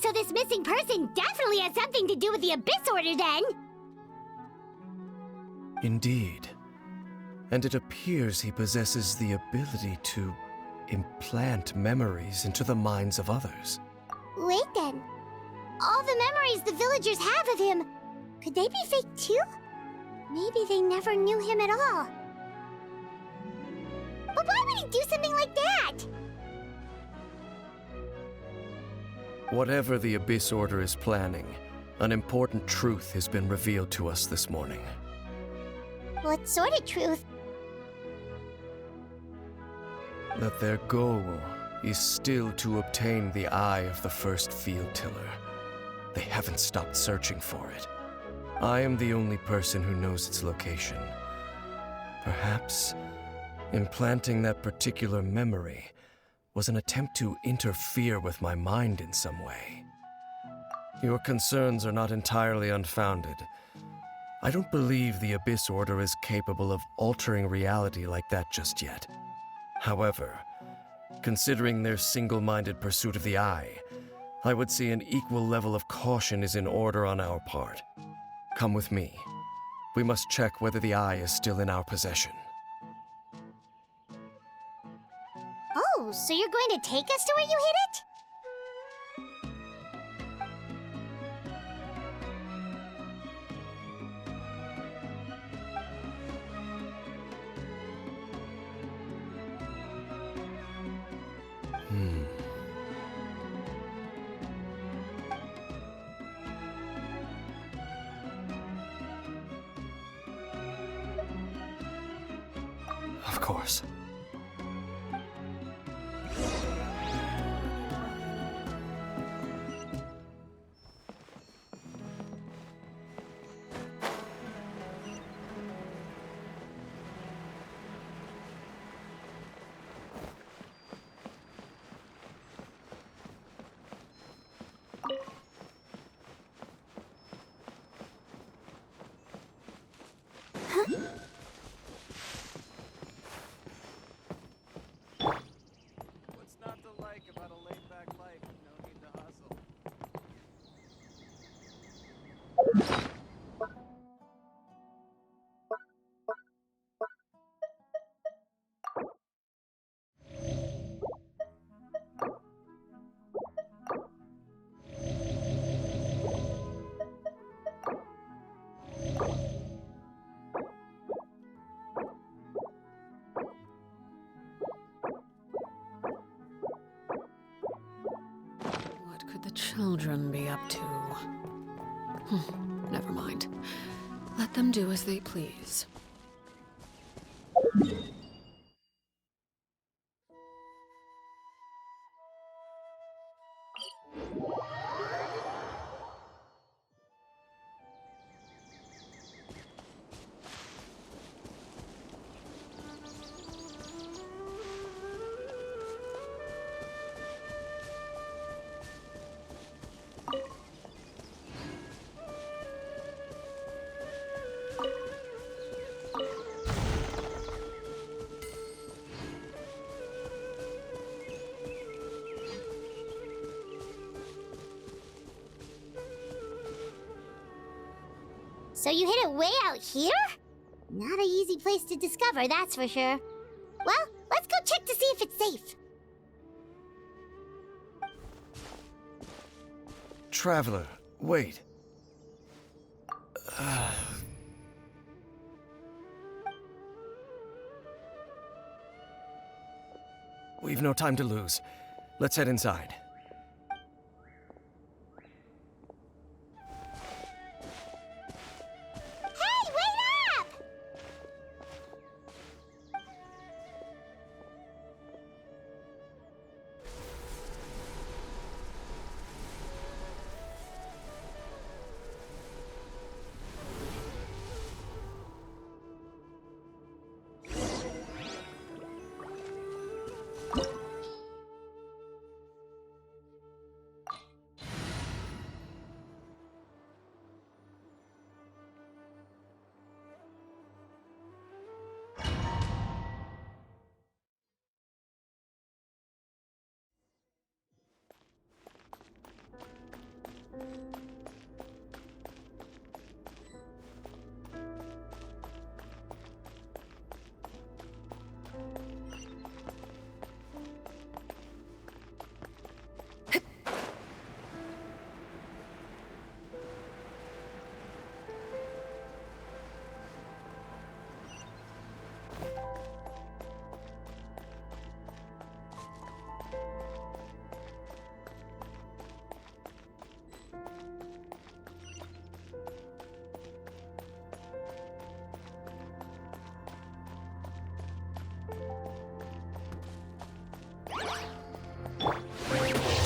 So this missing person definitely has something to do with the Abyss Order then! Indeed. And it appears he possesses the ability to implant memories into the minds of others. Wait then. All the memories the villagers have of him, could they be fake too? Maybe they never knew him at all. But why would he do something like that? Whatever the Abyss Order is planning, an important truth has been revealed to us this morning. What sort of truth? That their goal is still to obtain the eye of the first field tiller. They haven't stopped searching for it. I am the only person who knows its location. Perhaps implanting that particular memory was an attempt to interfere with my mind in some way. Your concerns are not entirely unfounded. I don't believe the Abyss Order is capable of altering reality like that just yet. However, considering their single-minded pursuit of the eye, I would say an equal level of caution is in order on our part. Come with me. We must check whether the eye is still in our possession. Oh, so you're going to take us to where you hid it? Of course. What's not to like about a laid-back life with no need to hustle? What could the children be up to? Never mind. Let them do as they please. So you hid it way out here? Not an easy place to discover, that's for sure. Well, let's go check to see if it's safe. Traveler, wait. We've no time to lose. Let's head inside. Hey, wait up!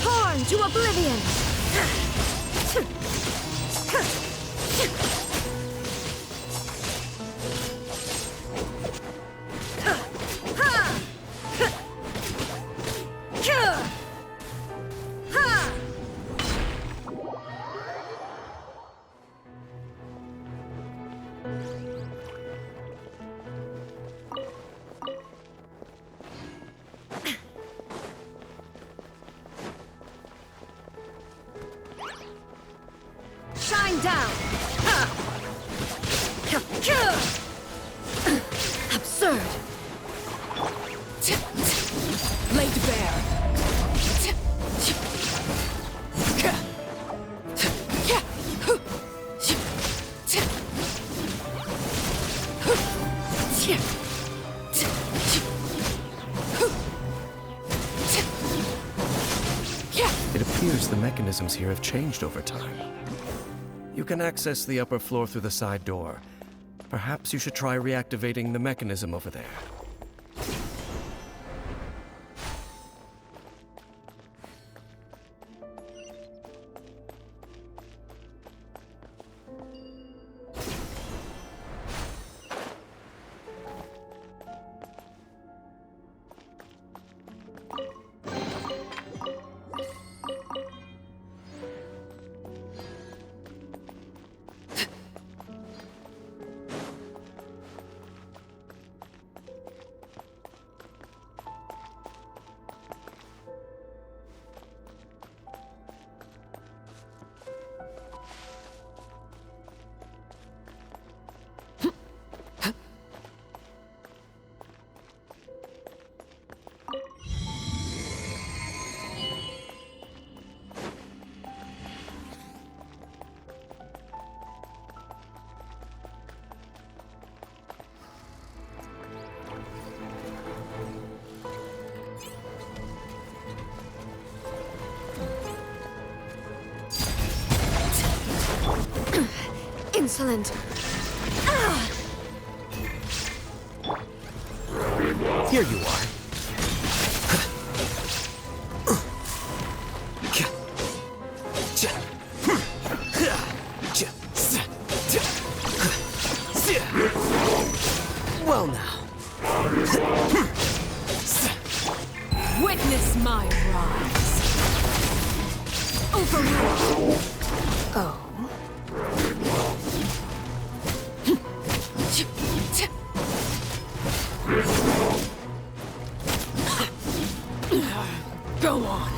Torn to oblivion! Shine down! Absurd! Laid bare! It appears the mechanisms here have changed over time. You can access the upper floor through the side door. Perhaps you should try reactivating the mechanism over there. Insolent! Here you are. Well now. Witness my rise! Overruled! Oh. Go on.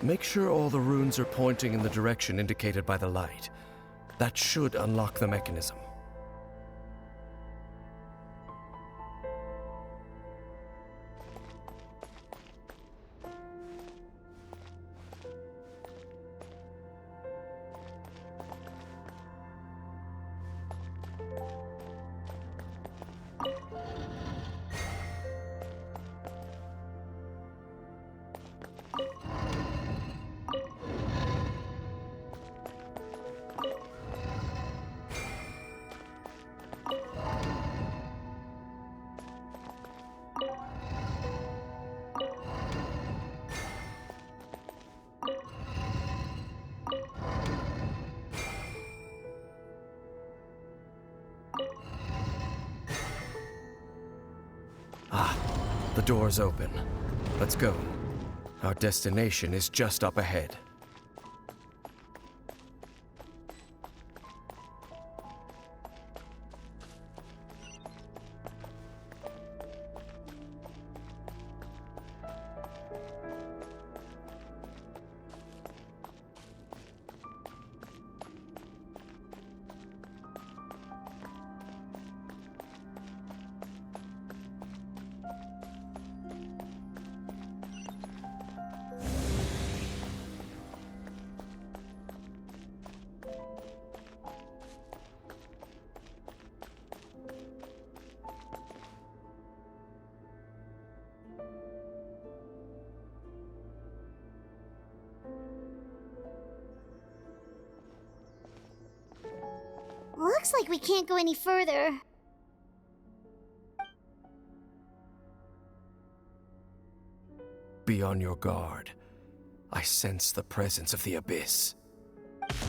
Make sure all the runes are pointing in the direction indicated by the light. That should unlock the mechanism. Ah, the door's open. Let's go. Our destination is just up ahead. Looks like we can't go any further. Be on your guard. I sense the presence of the Abyss. It's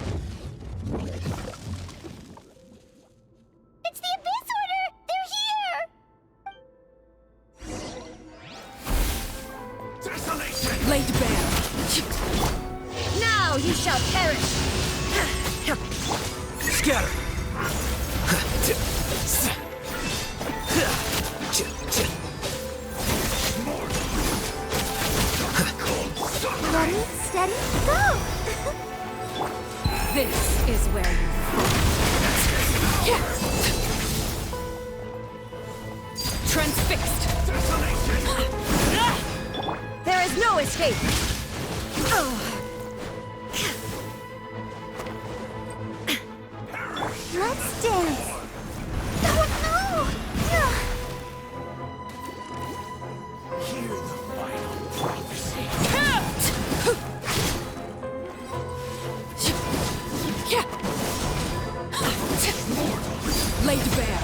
the Abyss Order! They're here! Desolation! Laid bare. Now you shall perish! Scatter! Ready, steady, go! This is where you transfixed. There is no escape! Let's dance! Oh no! Hear the final prophecy. Laid bare.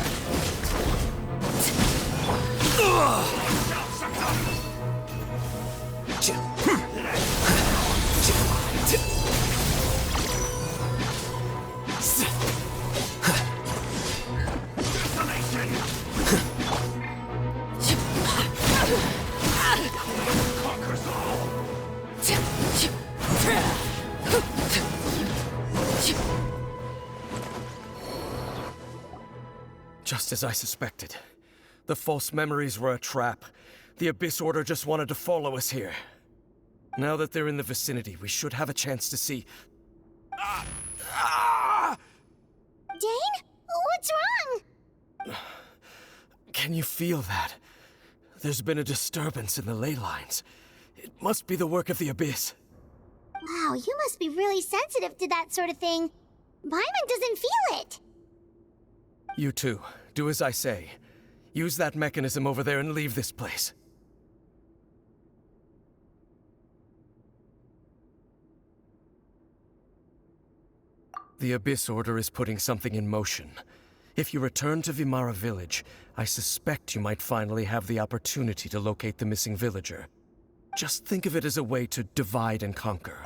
Conquers all. Just as I suspected. The false memories were a trap. The Abyss Order just wanted to follow us here. Now that they're in the vicinity, we should have a chance to see... Dane? What's wrong? Can you feel that? There's been a disturbance in the ley lines. It must be the work of the Abyss. Wow, you must be really sensitive to that sort of thing. Paimon doesn't feel it. You too. Do as I say. Use that mechanism over there and leave this place. The Abyss Order is putting something in motion. If you return to Vimara Village, I suspect you might finally have the opportunity to locate the missing villager. Just think of it as a way to divide and conquer.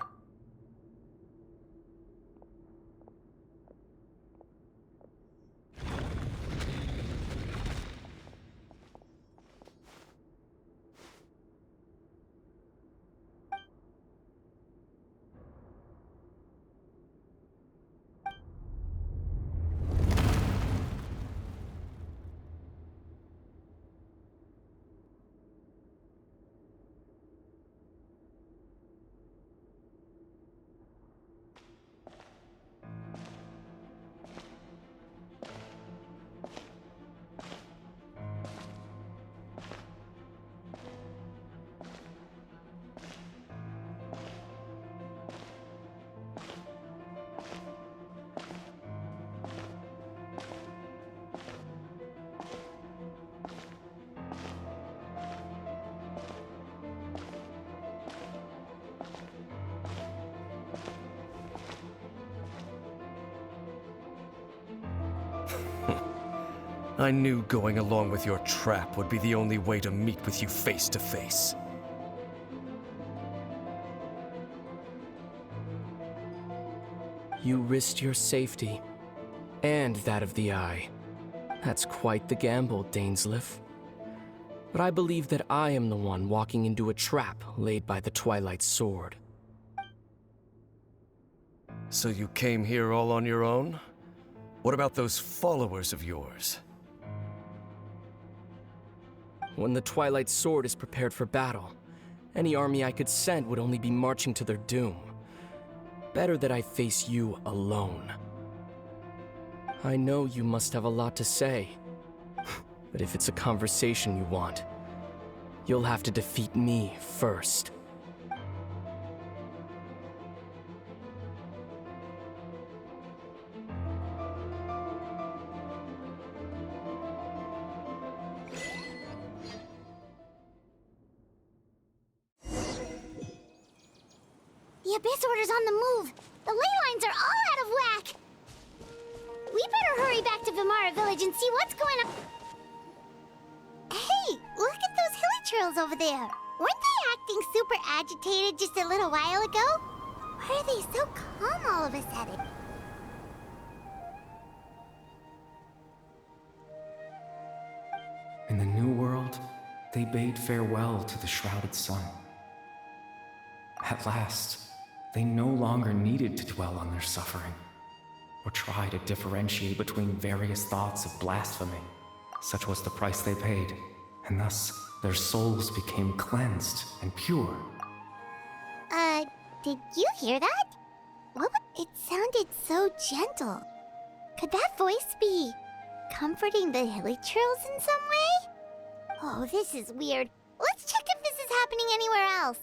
I knew going along with your trap would be the only way to meet with you face to face. You risked your safety, and that of the Eye. That's quite the gamble, Dainsleif. But I believe that I am the one walking into a trap laid by the Twilight Sword. So you came here all on your own? What about those followers of yours? When the Twilight Sword is prepared for battle, any army I could send would only be marching to their doom. Better that I face you alone. I know you must have a lot to say, but if it's a conversation you want, you'll have to defeat me first. The Abyss Order's on the move. The ley lines are all out of whack. We better hurry back to Vimara Village and see what's going on. Hey, look at those hilly trails over there. Weren't they acting super agitated just a little while ago? Why are they so calm all of a sudden? In the New World, they bade farewell to the shrouded sun. At last, they no longer needed to dwell on their suffering, or try to differentiate between various thoughts of blasphemy. Such was the price they paid, and thus their souls became cleansed and pure. Did you hear that? It sounded so gentle. Could that voice be comforting the hilly trails in some way? Oh, this is weird. Let's check if this is happening anywhere else.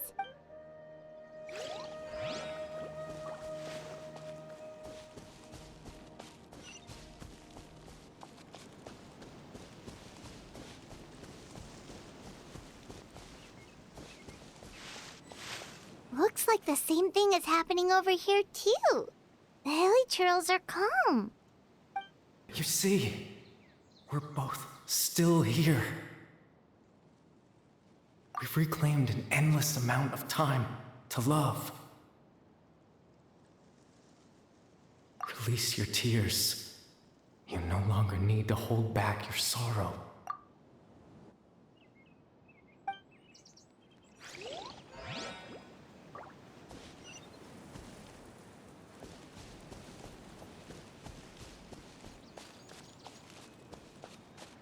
Looks like the same thing is happening over here, too. The hilly trails are calm. You see, we're both still here. We've reclaimed an endless amount of time to love. Release your tears. You no longer need to hold back your sorrow.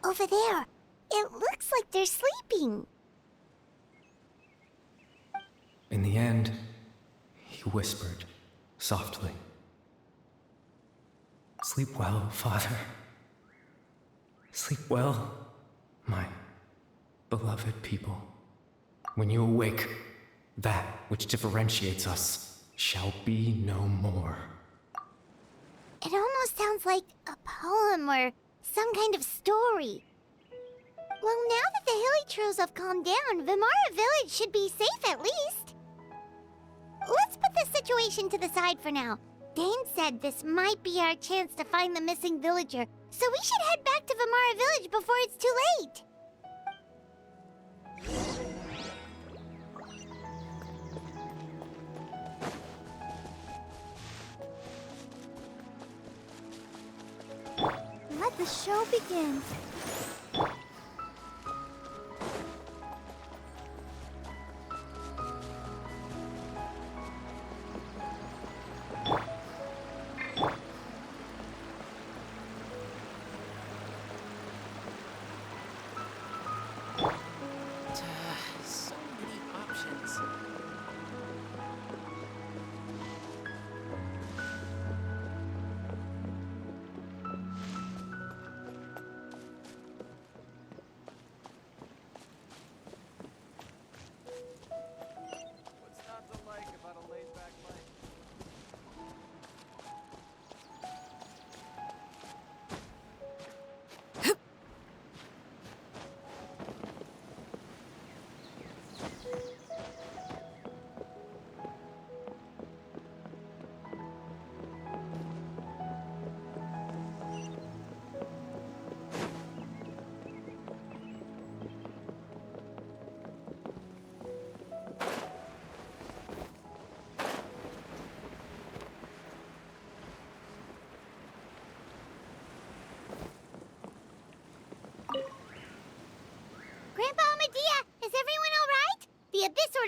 Over there. It looks like they're sleeping. In the end, he whispered softly. Sleep well, Father. Sleep well, my beloved people. When you awake, that which differentiates us shall be no more. It almost sounds like a poem or some kind of story. Well, now that the hilly trails have calmed down, Vimara Village should be safe at least. Let's put this situation to the side for now. Dane said this might be our chance to find the missing villager, so we should head back to Vimara Village before it's too late. Let the show begin. So many options. What's not to like about a laid-back life?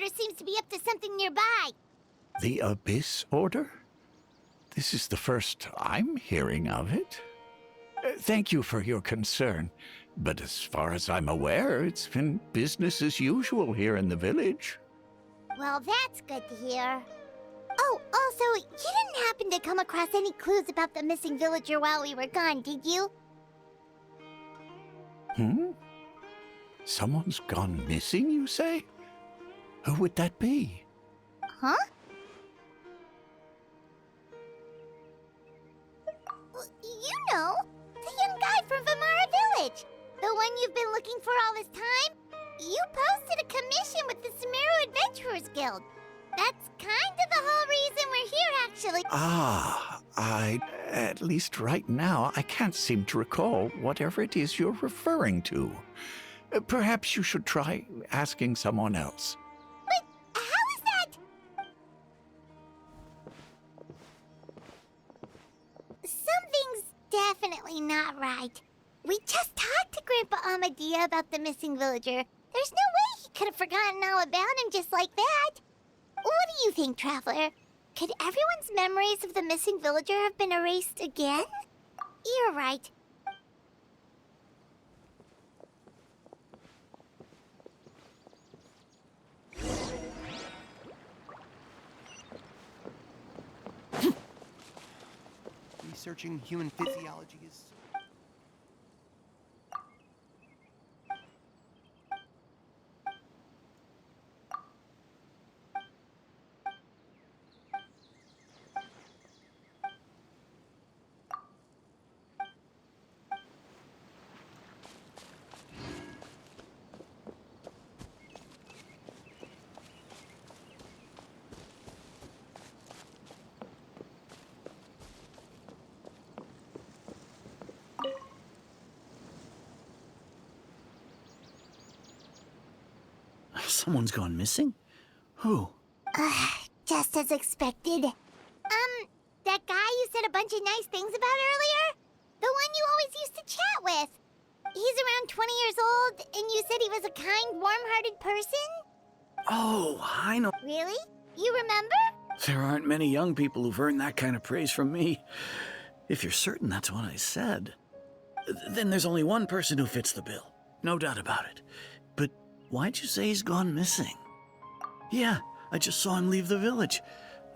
Order seems to be up to something nearby. The Abyss Order? This is the first I'm hearing of it. Thank you for your concern, but as far as I'm aware, it's been business as usual here in the village. Well, that's good to hear. Oh, also, you didn't happen to come across any clues about the missing villager while we were gone, did you? Someone's gone missing, you say? Who would that be? Huh? You know, the young guy from Vimara Village. The one you've been looking for all this time. You posted a commission with the Sumeru Adventurers Guild. That's kind of the whole reason we're here, actually. At least right now, I can't seem to recall whatever it is you're referring to. Perhaps you should try asking someone else. But how is that? Something's definitely not right. We just talked to Grandpa Amadia about the missing villager. There's no way he could have forgotten all about him just like that. What do you think, Traveler? Could everyone's memories of the missing villager have been erased again? You're right. Researching human physiology is... Someone's gone missing? Who? Just as expected. That guy you said a bunch of nice things about earlier? The one you always used to chat with. He's around 20 years old, and you said he was a kind, warm-hearted person? Oh, I know. Really? You remember? There aren't many young people who've earned that kind of praise from me. If you're certain that's what I said, then there's only one person who fits the bill. No doubt about it. But why'd you say he's gone missing? Yeah, I just saw him leave the village.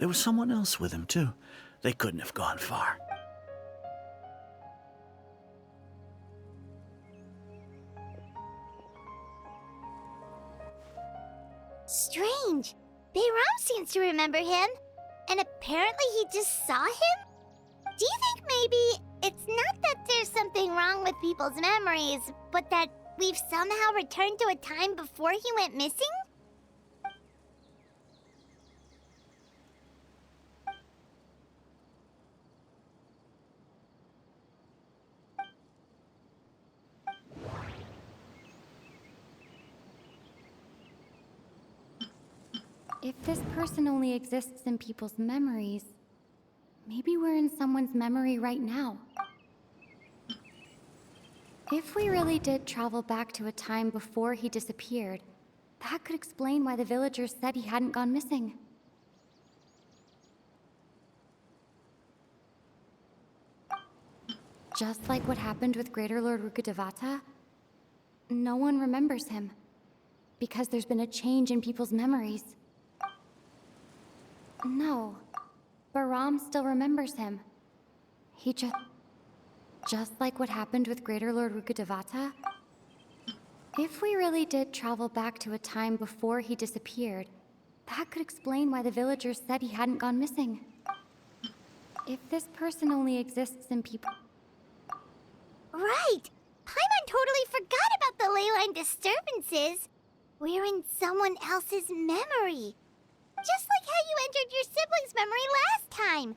There was someone else with him, too. They couldn't have gone far. Strange. Bayram seems to remember him. And apparently he just saw him? Do you think maybe it's not that there's something wrong with people's memories, but that we've somehow returned to a time before he went missing? If this person only exists in people's memories, maybe we're in someone's memory right now. If we really did travel back to a time before he disappeared, that could explain why the villagers said he hadn't gone missing. Just like what happened with Greater Lord Rukkhadevata, no one remembers him, because there's been a change in people's memories. No, Baram still remembers him. He just like what happened with Greater Lord Rukkhadevata. If we really did travel back to a time before he disappeared, that could explain why the villagers said he hadn't gone missing. If this person only exists in people... Right! Paimon totally forgot about the leyline disturbances. We're in someone else's memory. Just like how you entered your sibling's memory last time.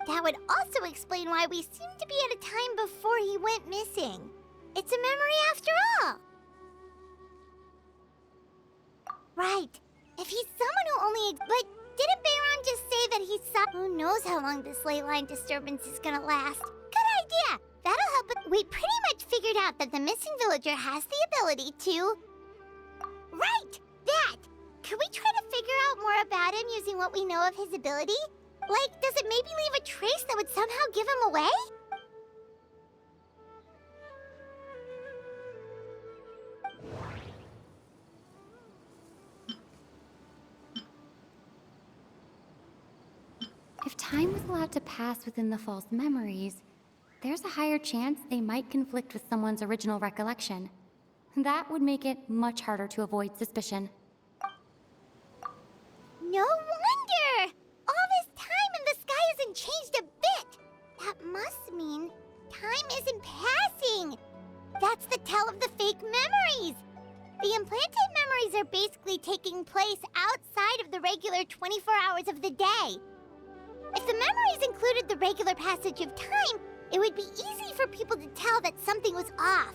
That would also explain why we seem to be at a time before he went missing. It's a memory after all. Right. If he's someone who only... But didn't Bayron just say that he saw... Who knows how long this leyline disturbance is gonna last? Good idea. That'll help. We pretty much figured out that the missing villager has the ability to... Right! That! Could we try to figure out more about him using what we know of his ability? Like, does it maybe leave a trace that would somehow give him away? If time was allowed to pass within the false memories, there's a higher chance they might conflict with someone's original recollection. That would make it much harder to avoid suspicion. No wonder! All this time and the sky hasn't changed a bit! That must mean time isn't passing! That's the tell of the fake memories! The implanted memories are basically taking place outside of the regular 24 hours of the day. If the memories included the regular passage of time, it would be easy for people to tell that something was off.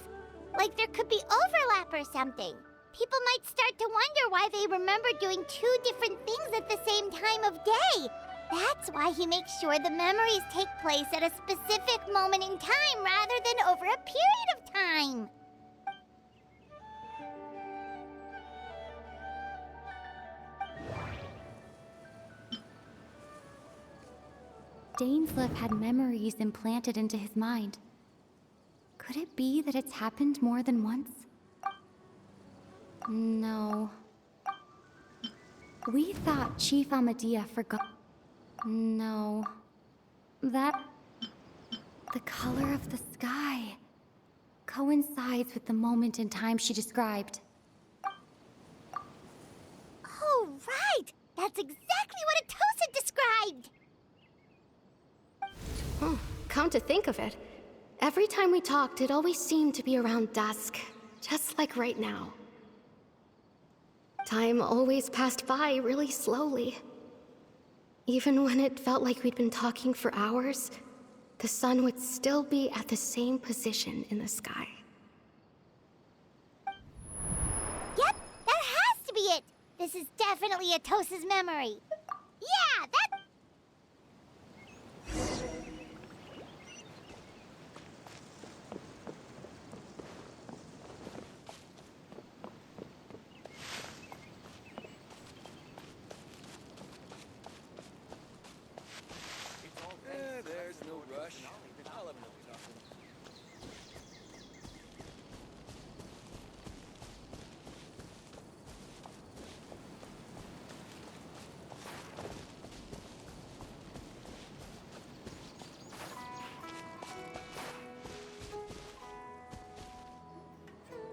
Like there could be overlap or something. People might start to wonder why they remember doing two different things at the same time of day. That's why he makes sure the memories take place at a specific moment in time rather than over a period of time. Dainsleif had memories implanted into his mind. Could it be that it's happened more than once? No. We thought Chief Amadea forgot. No. The color of the sky coincides with the moment in time she described. Oh, right! That's exactly what Atosa described! Come to think of it, every time we talked, it always seemed to be around dusk, just like right now. Time always passed by really slowly. Even when it felt like we'd been talking for hours, the sun would still be at the same position in the sky. Yep, that has to be it! This is definitely Atosa's memory. Yeah, that... There's no rush. I'll have another talking.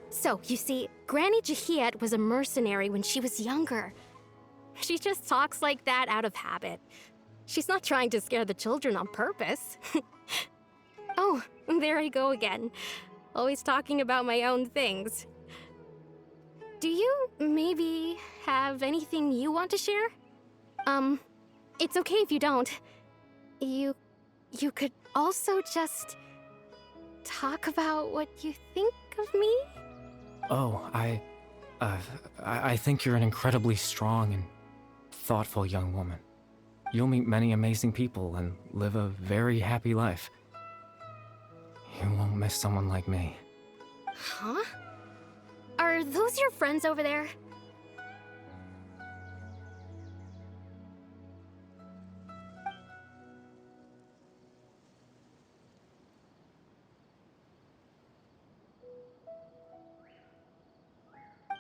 So, you see, Granny Jahiet was a mercenary when she was younger. She just talks like that out of habit. She's not trying to scare the children on purpose. Oh, there I go again. Always talking about my own things. Do you maybe have anything you want to share? It's okay if you don't. You could also just talk about what you think of me? Oh, I think you're an incredibly strong and thoughtful young woman. You'll meet many amazing people and live a very happy life. You won't miss someone like me. Huh? Are those your friends over there?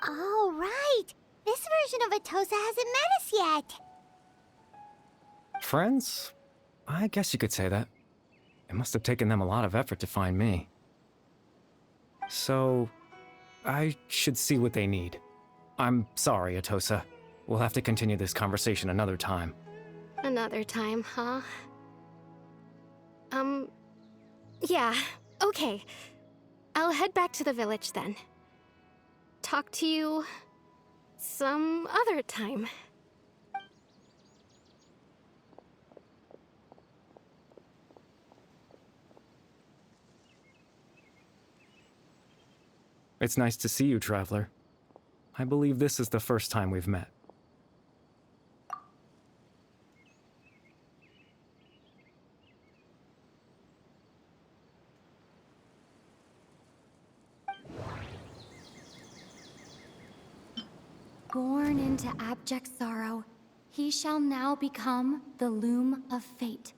Oh, right! This version of Atosa hasn't met us yet! Friends? I guess you could say that. It must have taken them a lot of effort to find me. So, I should see what they need. I'm sorry, Atosa. We'll have to continue this conversation another time. Another time, huh? Yeah, okay. I'll head back to the village then. Talk to you some other time. It's nice to see you, Traveler. I believe this is the first time we've met. Born into abject sorrow, he shall now become the Loom of Fate.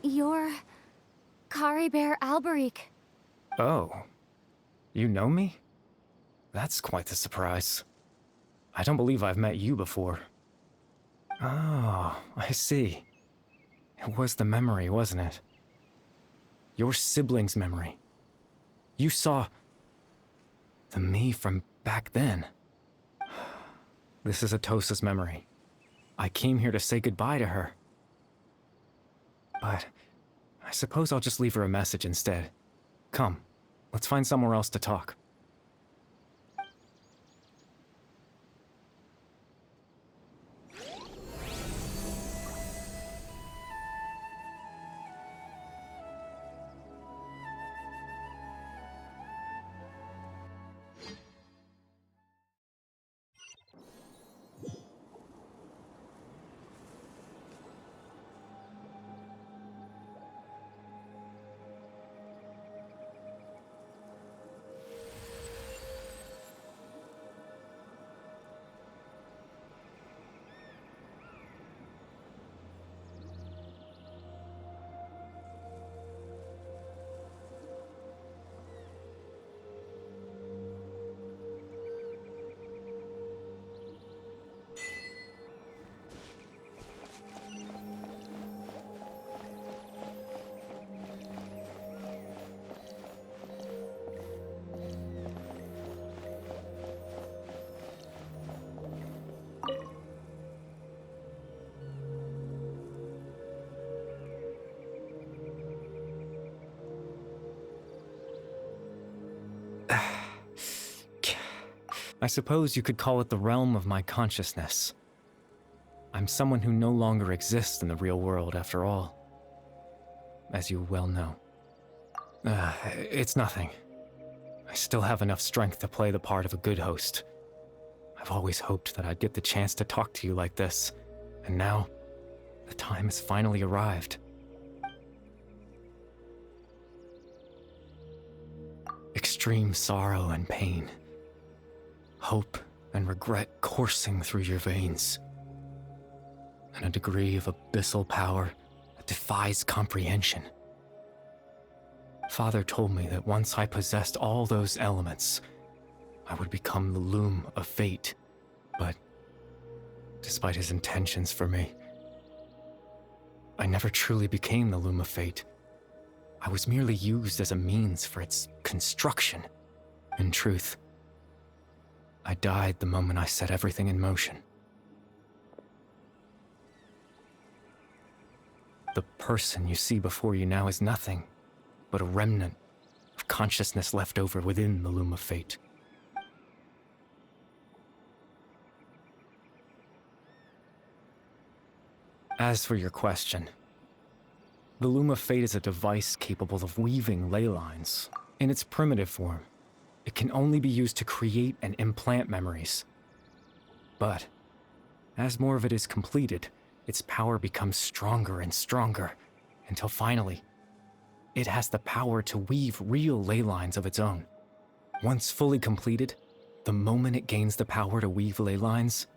You're Caribert Alberic. Oh. You know me? That's quite the surprise. I don't believe I've met you before. Oh, I see. It was the memory, wasn't it? Your sibling's memory. You saw... the me from back then. This is Atosa's memory. I came here to say goodbye to her. But I suppose I'll just leave her a message instead. Come, let's find somewhere else to talk. I suppose you could call it the realm of my consciousness. I'm someone who no longer exists in the real world, after all. As you well know. It's nothing. I still have enough strength to play the part of a good host. I've always hoped that I'd get the chance to talk to you like this, and now, the time has finally arrived. Extreme sorrow and pain. Hope and regret coursing through your veins. And a degree of abyssal power that defies comprehension. Father told me that once I possessed all those elements, I would become the Loom of Fate. But, despite his intentions for me, I never truly became the Loom of Fate. I was merely used as a means for its construction. In truth, I died the moment I set everything in motion. The person you see before you now is nothing but a remnant of consciousness left over within the Loom of Fate. As for your question, the Loom of Fate is a device capable of weaving ley lines. In its primitive form, it can only be used to create and implant memories. But, as more of it is completed, its power becomes stronger and stronger, until finally, it has the power to weave real ley lines of its own. Once fully completed, the moment it gains the power to weave ley lines,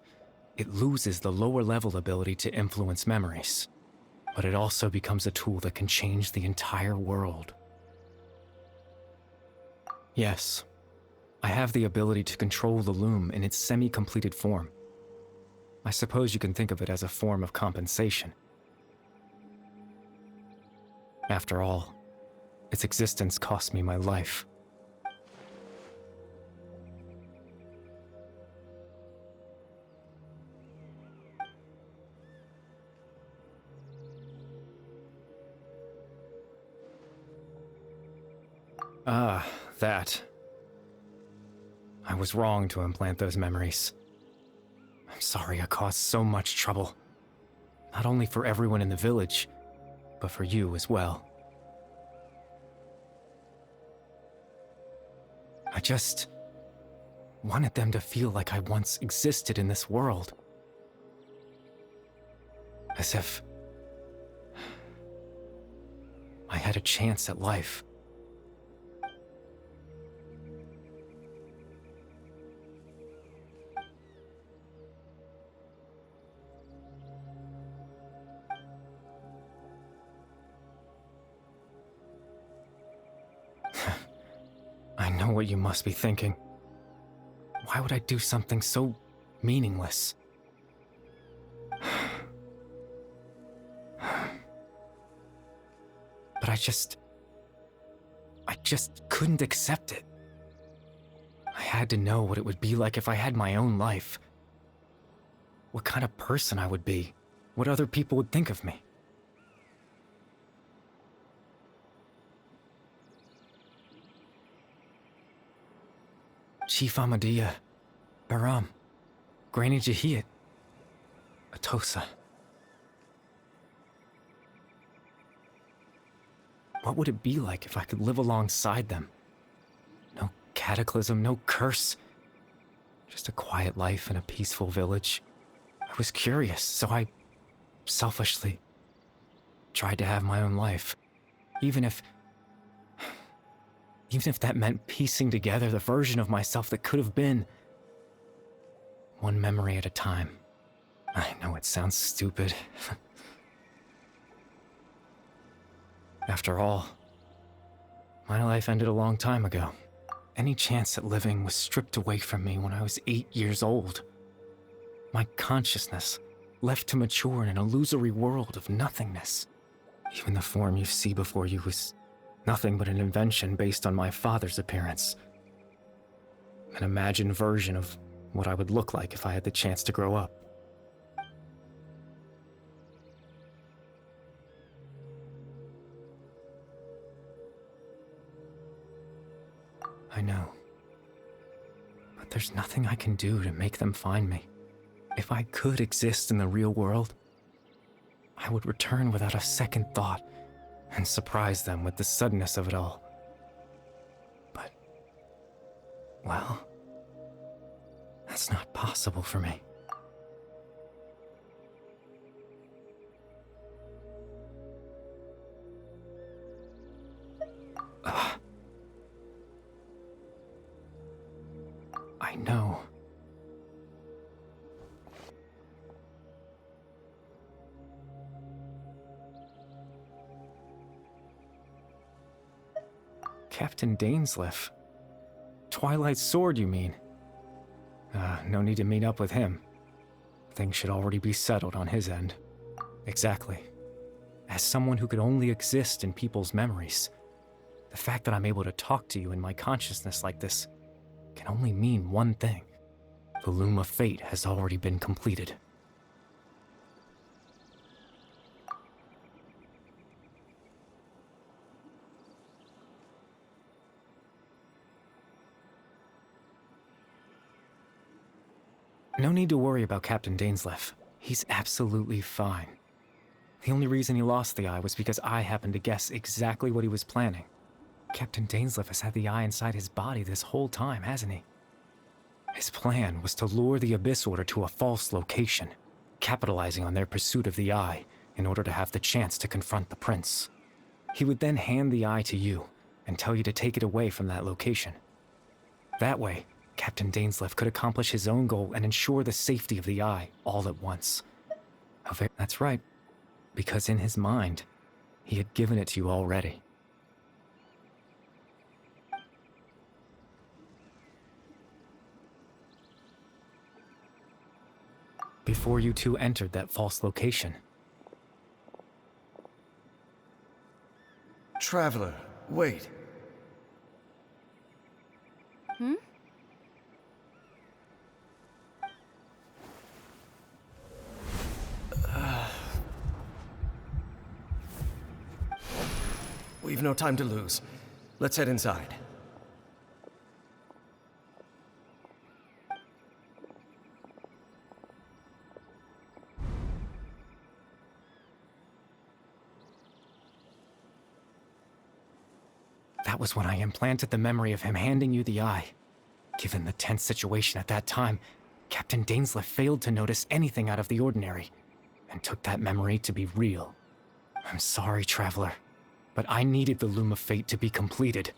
it loses the lower level ability to influence memories. But it also becomes a tool that can change the entire world. Yes, I have the ability to control the loom in its semi-completed form. I suppose you can think of it as a form of compensation. After all, its existence cost me my life. Ah, that. I was wrong to implant those memories. I'm sorry I caused so much trouble. Not only for everyone in the village, but for you as well. I just wanted them to feel like I once existed in this world. As if I had a chance at life. know what you must be thinking. Why would I do something so meaningless? But I just couldn't accept it. I had to know what it would be like if I had my own life. What kind of person I would be. What other people would think of me. Chief Ahmadiyya, Baram, Granny Jahiyat, Atosa. What would it be like if I could live alongside them? No cataclysm, no curse. Just a quiet life in a peaceful village. I was curious, so I selfishly tried to have my own life. Even if that meant piecing together the version of myself that could have been. One memory at a time. I know it sounds stupid. After all, my life ended a long time ago. Any chance at living was stripped away from me when I was 8 years old. My consciousness left to mature in an illusory world of nothingness. Even the form you see before you was nothing but an invention based on my father's appearance. An imagined version of what I would look like if I had the chance to grow up. I know. But there's nothing I can do to make them find me. If I could exist in the real world, I would return without a second thought and surprise them with the suddenness of it all. But, well, that's not possible for me. I know. Captain Dainsleif. Twilight Sword, you mean? No need to meet up with him. Things should already be settled on his end. Exactly. As someone who could only exist in people's memories, the fact that I'm able to talk to you in my consciousness like this can only mean one thing. The Loom of Fate has already been completed. No need to worry about Captain Dainsleif. He's absolutely fine. The only reason he lost the eye was because I happened to guess exactly what he was planning. Captain Dainsleif has had the eye inside his body this whole time, hasn't he? His plan was to lure the Abyss Order to a false location, capitalizing on their pursuit of the eye in order to have the chance to confront the prince. He would then hand the eye to you and tell you to take it away from that location. That way, Captain Dainsleif could accomplish his own goal and ensure the safety of the eye all at once. That's right, because in his mind, he had given it to you already. Before you two entered that false location. Traveler, wait. Hmm? We've no time to lose. Let's head inside. That was when I implanted the memory of him handing you the eye. Given the tense situation at that time, Captain Dainsleif failed to notice anything out of the ordinary, and took that memory to be real. I'm sorry, Traveler, but I needed the Loom of Fate to be completed.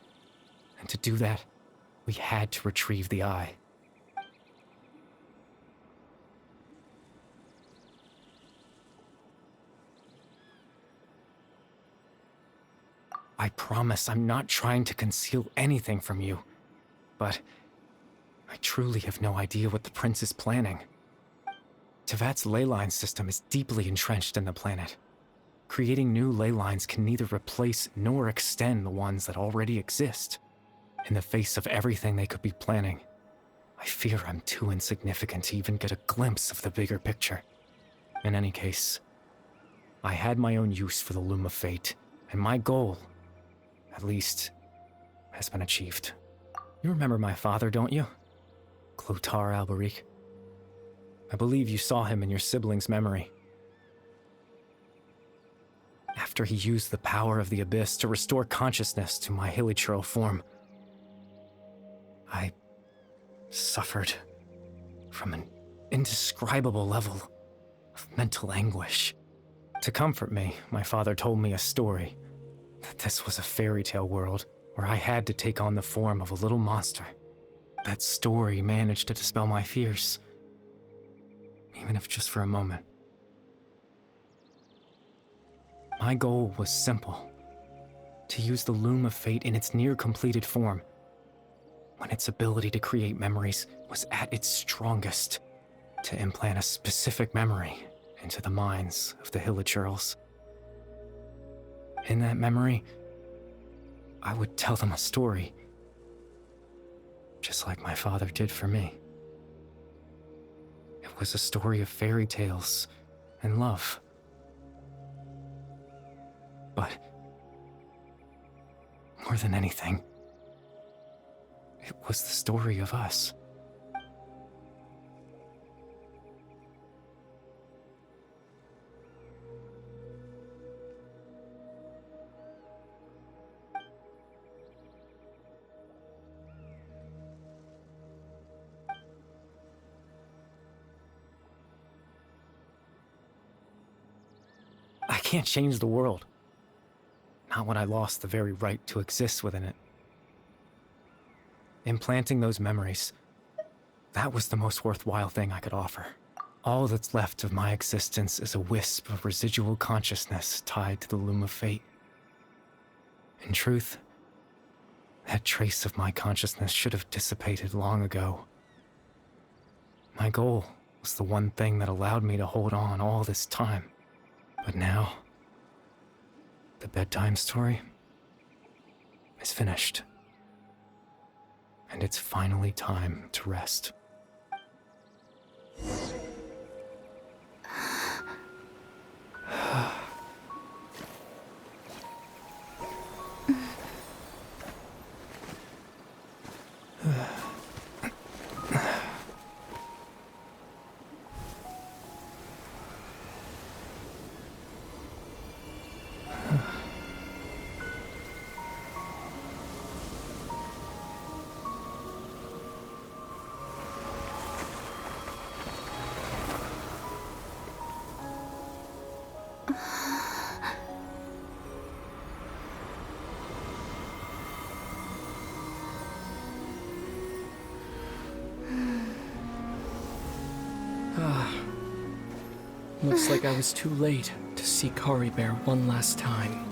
And to do that, we had to retrieve the eye. I promise I'm not trying to conceal anything from you. but I truly have no idea what the prince is planning. Tevat's ley line system is deeply entrenched in the planet. Creating new ley lines can neither replace nor extend the ones that already exist. In the face of everything they could be planning, I fear I'm too insignificant to even get a glimpse of the bigger picture. In any case, I had my own use for the Loom of Fate, and my goal, at least, has been achieved. You remember my father, don't you? Clotar Alberic. I believe you saw him in your sibling's memory. After he used the power of the Abyss to restore consciousness to my hilichurl form, I suffered from an indescribable level of mental anguish. To comfort me, my father told me a story, that this was a fairy tale world where I had to take on the form of a little monster. That story managed to dispel my fears, even if just for a moment. My goal was simple: to use the Loom of Fate in its near-completed form, when its ability to create memories was at its strongest, to implant a specific memory into the minds of the hilichurls. In that memory, I would tell them a story, just like my father did for me. It was a story of fairy tales and love. But more than anything, it was the story of us. I can't change the world. Not when I lost the very right to exist within it. Implanting those memories, that was the most worthwhile thing I could offer. All that's left of my existence is a wisp of residual consciousness tied to the Loom of Fate. In truth, that trace of my consciousness should have dissipated long ago. My goal was the one thing that allowed me to hold on all this time. But now, the bedtime story is finished. And it's finally time to rest. Looks like I was too late to see Kari Bear one last time.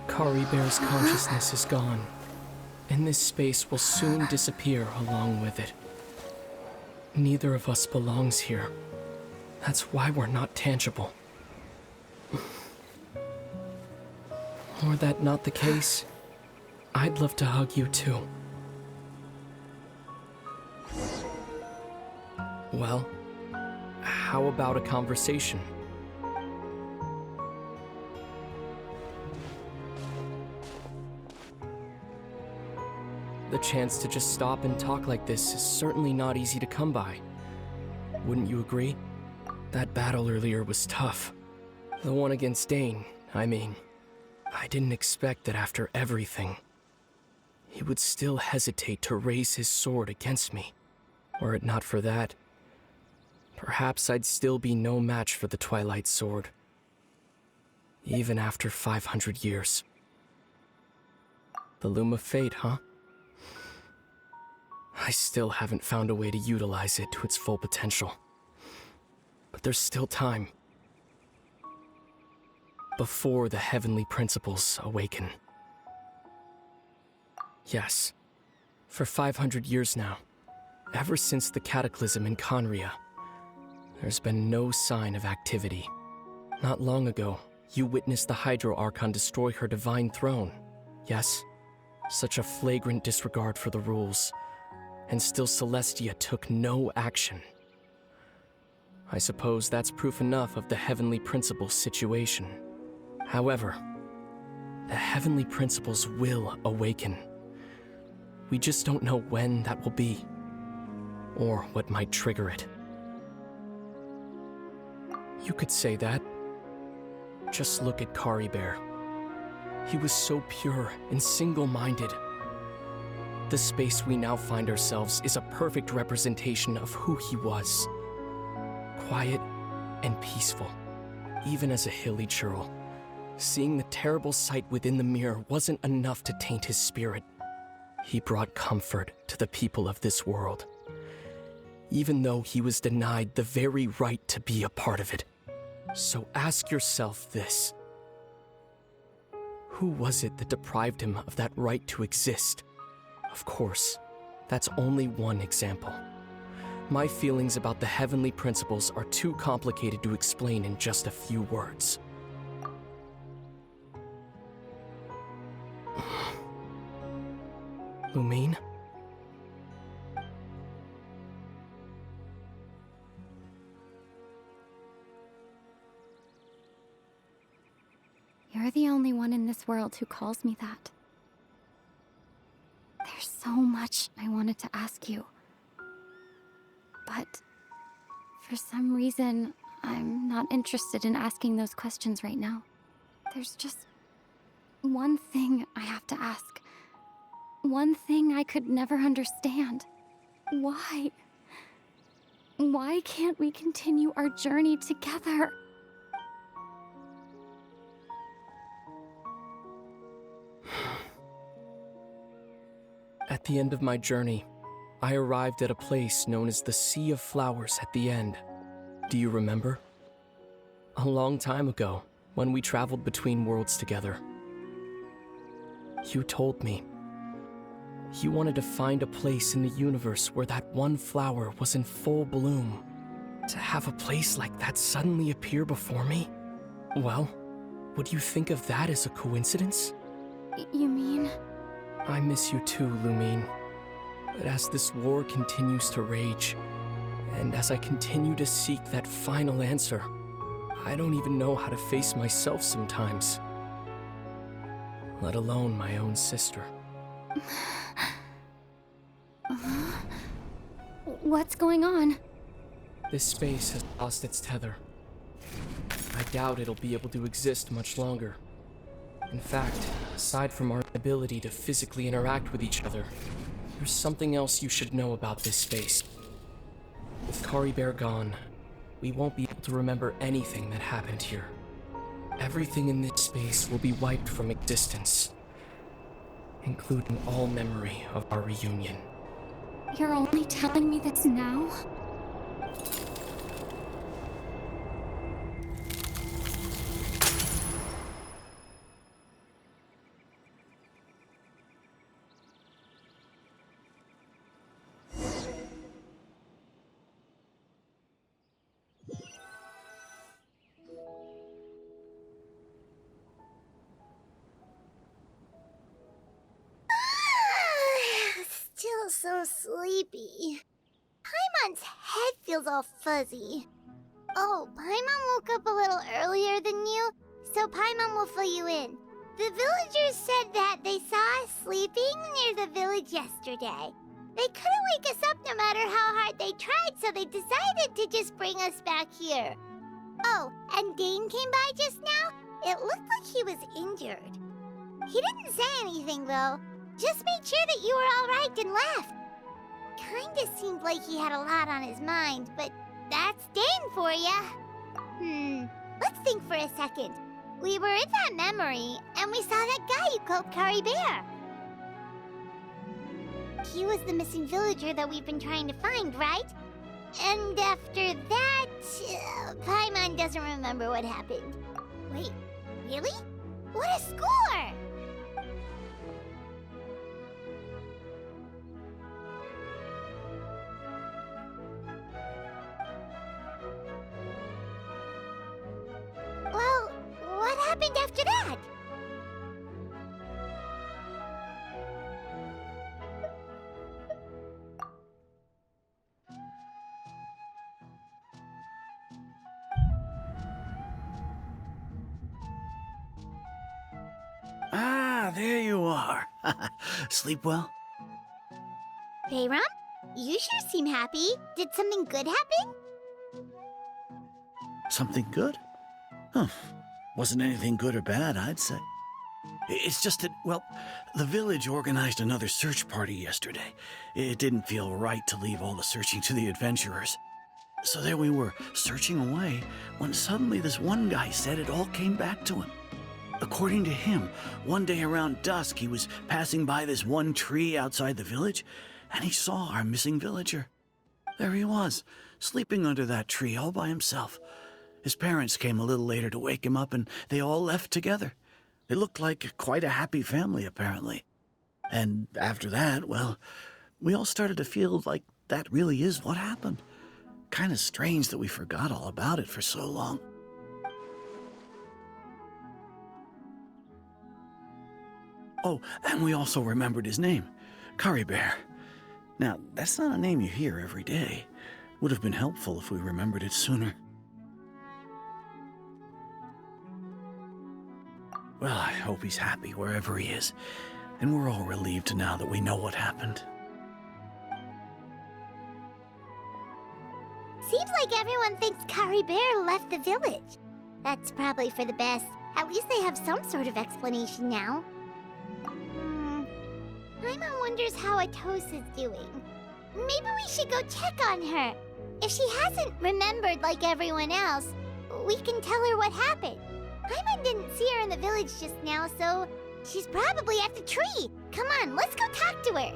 Kari Bear's consciousness is gone, and this space will soon disappear along with it. Neither of us belongs here. That's why we're not tangible. Were that not the case, I'd love to hug you too. Well, how about a conversation? The chance to just stop and talk like this is certainly not easy to come by. Wouldn't you agree? That battle earlier was tough. The one against Dane, I mean. I didn't expect that after everything, he would still hesitate to raise his sword against me. Were it not for that, perhaps I'd still be no match for the Twilight Sword. even after 500 years. The Loom of Fate, huh? I still haven't found a way to utilize it to its full potential. But there's still time. Before the heavenly principles awaken. Yes, for 500 years now, ever since the cataclysm in Conria, there's been no sign of activity. Not long ago, you witnessed the Hydro Archon destroy her divine throne. Yes, such a flagrant disregard for the rules, and still Celestia took no action. I suppose that's proof enough of the Heavenly Principles situation. However, the Heavenly Principles will awaken. We just don't know when that will be, or what might trigger it. You could say that. Just look at Kari Bear. He was so pure and single-minded. The space we now find ourselves is a perfect representation of who he was. Quiet and peaceful, even as a hilly churl. Seeing the terrible sight within the mirror wasn't enough to taint his spirit. He brought comfort to the people of this world, even though he was denied the very right to be a part of it. So ask yourself this. Who was it that deprived him of that right to exist? Of course, that's only one example. My feelings about the Heavenly Principles are too complicated to explain in just a few words. Lumine? You're the only one in this world who calls me that. There's so much I wanted to ask you. But for some reason, I'm not interested in asking those questions right now. There's just one thing I have to ask. One thing I could never understand. Why? Why can't we continue our journey together? At the end of my journey, I arrived at a place known as the Sea of Flowers at the end. Do you remember? A long time ago, when we traveled between worlds together. You told me. You wanted to find a place in the universe where that one flower was in full bloom. To have a place like that suddenly appear before me? Well, would you think of that as a coincidence? You mean? I miss you too, Lumine. But as this war continues to rage, and as I continue to seek that final answer, I don't even know how to face myself sometimes. Let alone my own sister. What's going on? This space has lost its tether. I doubt it'll be able to exist much longer. In fact, aside from our ability to physically interact with each other, there's something else you should know about this space. With Kari Bear gone, we won't be able to remember anything that happened here. Everything in this space will be wiped from existence, including all memory of our reunion. You're only telling me this now? Still so sleepy. Paimon's head feels all fuzzy. Oh, Paimon woke up a little earlier than you, so Paimon will fill you in. The villagers said that they saw us sleeping near the village yesterday. They couldn't wake us up no matter how hard they tried, so they decided to just bring us back here. Oh, and Dane came by just now. It looked like he was injured. He didn't say anything, though. Just made sure that you were all right and left. Kinda seemed like he had a lot on his mind, but that's Dane for ya. Let's think for a second. We were in that memory, and we saw that guy you called Kari Bear. He was the missing villager that we've been trying to find, right? And after that, Paimon doesn't remember what happened. Wait, really? What a score! Well, what happened after that? Ah, there you are. Sleep well? Bayram, you sure seem happy. Did something good happen? Something good? Huh. Wasn't anything good or bad, I'd say. It's just that, well, the village organized another search party yesterday. It didn't feel right to leave all the searching to the adventurers. So there we were, searching away, when suddenly this one guy said it all came back to him. According to him, one day around dusk, he was passing by this one tree outside the village, and he saw our missing villager. There he was, sleeping under that tree all by himself. His parents came a little later to wake him up, and they all left together. They looked like quite a happy family, apparently. And after that, well, we all started to feel like that really is what happened. Kind of strange that we forgot all about it for so long. Oh, and we also remembered his name, Kari Bear. Now, that's not a name you hear every day. Would have been helpful if we remembered it sooner. Well, I hope he's happy wherever he is, and we're all relieved now that we know what happened. Seems like everyone thinks Kari Bear left the village. That's probably for the best. At least they have some sort of explanation now. Paimon wonders how Atosa's doing. Maybe we should go check on her. If she hasn't remembered like everyone else, we can tell her what happened. Paimon didn't see her in the village just now, so she's probably at the tree. Come on, let's go talk to her.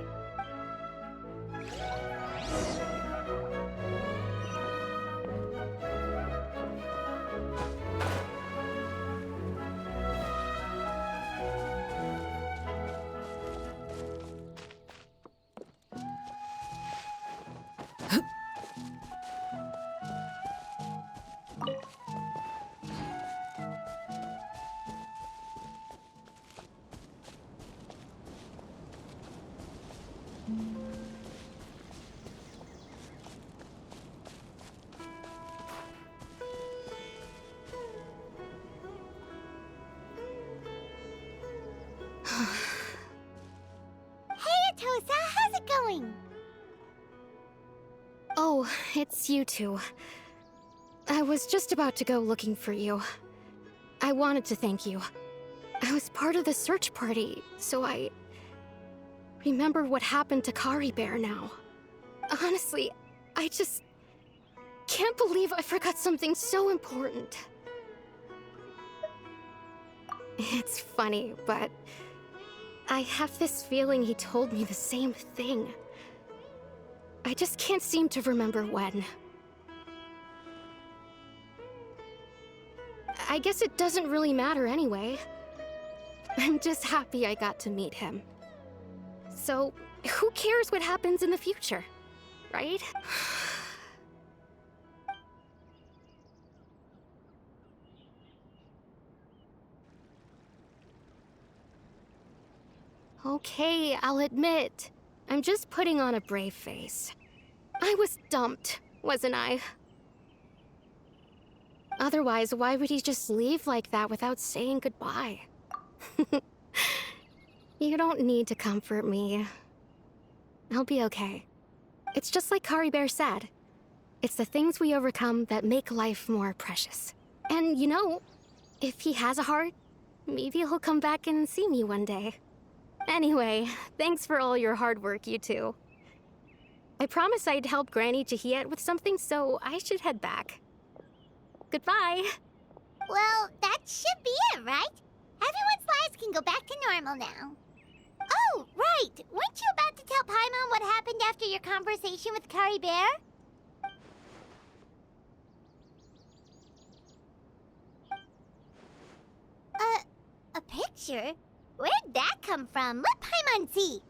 How's it going? Oh, it's you two. I was just about to go looking for you. I wanted to thank you. I was part of the search party, so I remember what happened to Kari Bear now. Honestly, I just can't believe I forgot something so important. It's funny, but I have this feeling he told me the same thing. I just can't seem to remember when. I guess it doesn't really matter anyway. I'm just happy I got to meet him. So, who cares what happens in the future, right? Okay, I'll admit. I'm just putting on a brave face. I was dumped, wasn't I? Otherwise, why would he just leave like that without saying goodbye? You don't need to comfort me. I'll be okay. It's just like Kari Bear said. It's the things we overcome that make life more precious. And you know, if he has a heart, maybe he'll come back and see me one day. Anyway, thanks for all your hard work, you two. I promised I'd help Granny Jahiet with something, so I should head back. Goodbye! Well, that should be it, right? Everyone's lives can go back to normal now. Oh, right! Weren't you about to tell Paimon what happened after your conversation with Kari Bear? A picture? Where'd that come from? Let Paimon see.